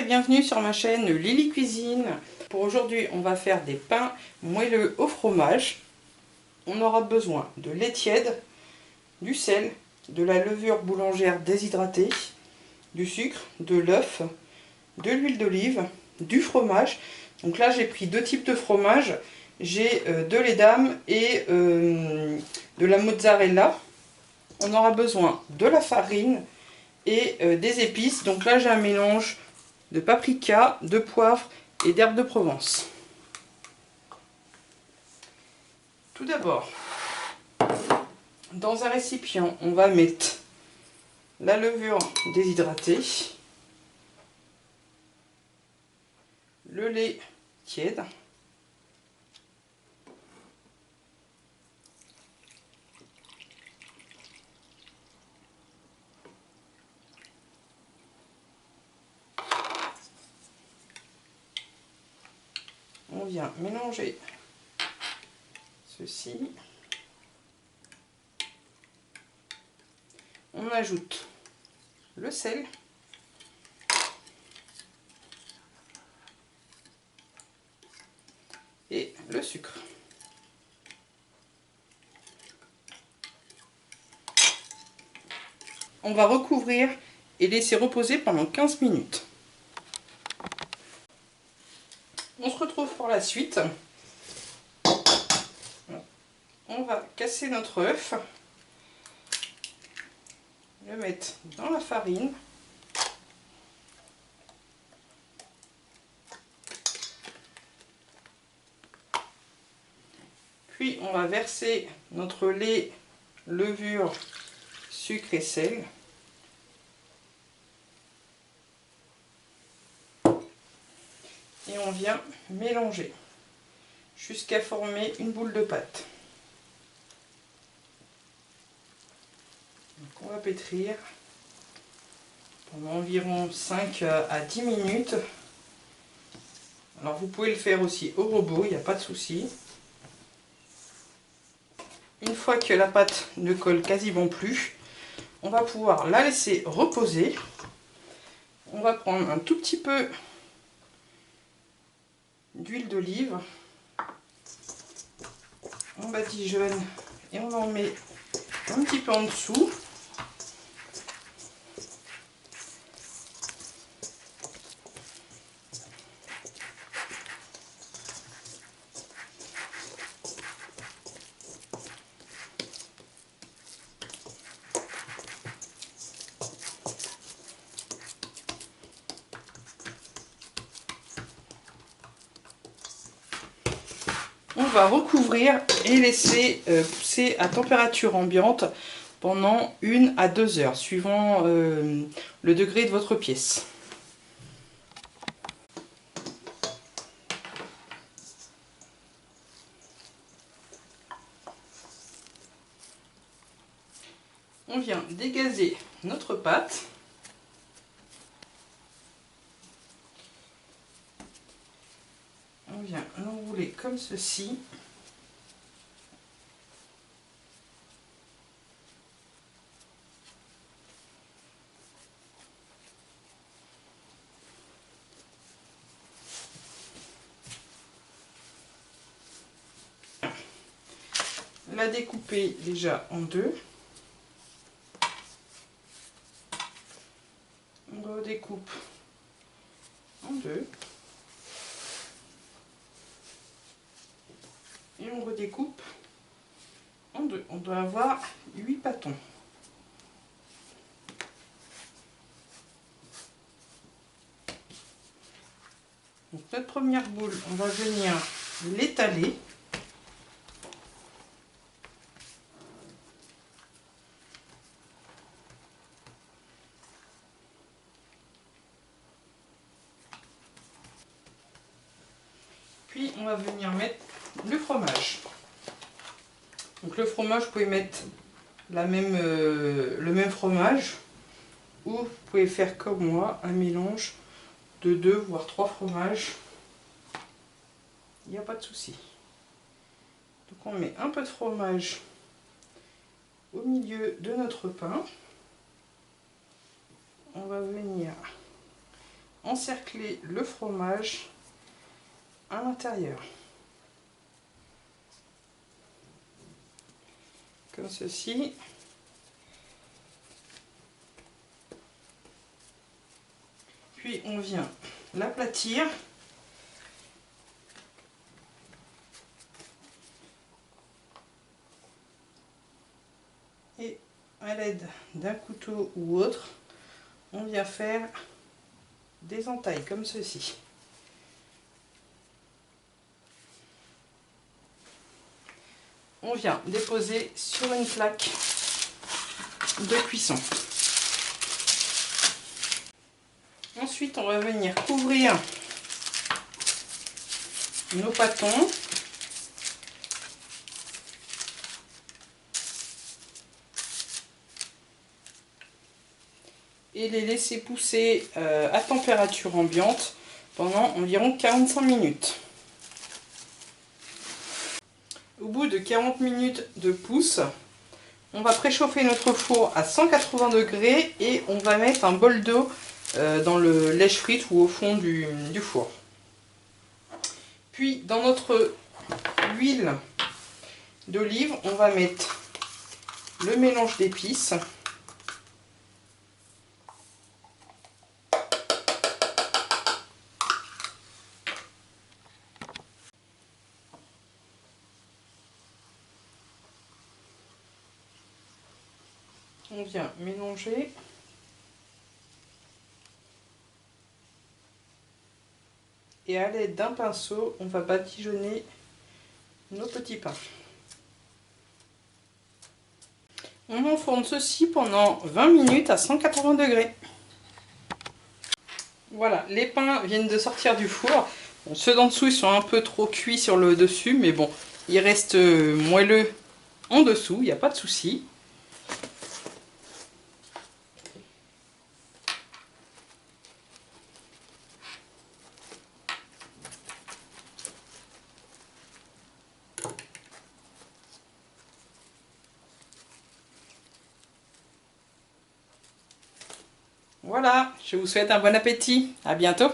bienvenue sur ma chaîne Lily Cuisine. Pour aujourd'hui, on va faire des pains moelleux au fromage. On aura besoin de lait tiède, du sel, de la levure boulangère déshydratée, du sucre, de l'œuf, de l'huile d'olive, du fromage. Donc là, j'ai pris deux types de fromage. J'ai de l'Edam et de la mozzarella. On aura besoin de la farine et des épices. Donc là, j'ai un mélange de paprika, de poivre et d'herbes de Provence. Tout d'abord, dans un récipient, on va mettre la levure déshydratée, le lait tiède, on vient mélanger ceci, on ajoute le sel, et le sucre. On va recouvrir et laisser reposer pendant 15 minutes. On se retrouve pour la suite. On va casser notre œuf, le mettre dans la farine. Puis on va verser notre lait, levure, sucre et sel. Et on vient mélanger jusqu'à former une boule de pâte. Donc on va pétrir pendant environ 5 à 10 minutes. Alors vous pouvez le faire aussi au robot, il n'y a pas de souci. Une fois que la pâte ne colle quasiment plus, on va pouvoir la laisser reposer. On va prendre un tout petit peu d'huile d'olive. On badigeonne et on en met un petit peu en dessous. On va recouvrir et laisser pousser à température ambiante pendant 1 à 2 heures, suivant le degré de votre pièce. On vient dégazer notre pâte. On vient l'enrouler comme ceci. La découper déjà en deux. On redécoupe en deux. Et on redécoupe en deux. On doit avoir 8 pâtons. Donc notre première boule, on va venir l'étaler. Puis on va venir mettre le fromage. Donc le fromage, vous pouvez mettre le même fromage, ou vous pouvez faire comme moi, un mélange de 2 voire 3 fromages. Il n'y a pas de souci. Donc on met un peu de fromage au milieu de notre pain. On va venir encercler le fromage à l'intérieur. Comme ceci. Puis on vient l'aplatir. Et à l'aide d'un couteau ou autre, on vient faire des entailles comme ceci. On vient déposer sur une plaque de cuisson. Ensuite, on va venir couvrir nos pâtons. Et les laisser pousser à température ambiante pendant environ 45 minutes. Au bout de 40 minutes de pousse, on va préchauffer notre four à 180 degrés et on va mettre un bol d'eau dans le lèche-frite ou au fond du four. Puis dans notre huile d'olive, on va mettre le mélange d'épices. On vient mélanger. Et à l'aide d'un pinceau, on va badigeonner nos petits pains. On enfourne ceci pendant 20 minutes à 180 degrés. Voilà, les pains viennent de sortir du four. Bon, ceux d'en dessous ils sont un peu trop cuits sur le dessus, mais bon, ils restent moelleux en dessous, il n'y a pas de souci. Voilà, je vous souhaite un bon appétit. À bientôt.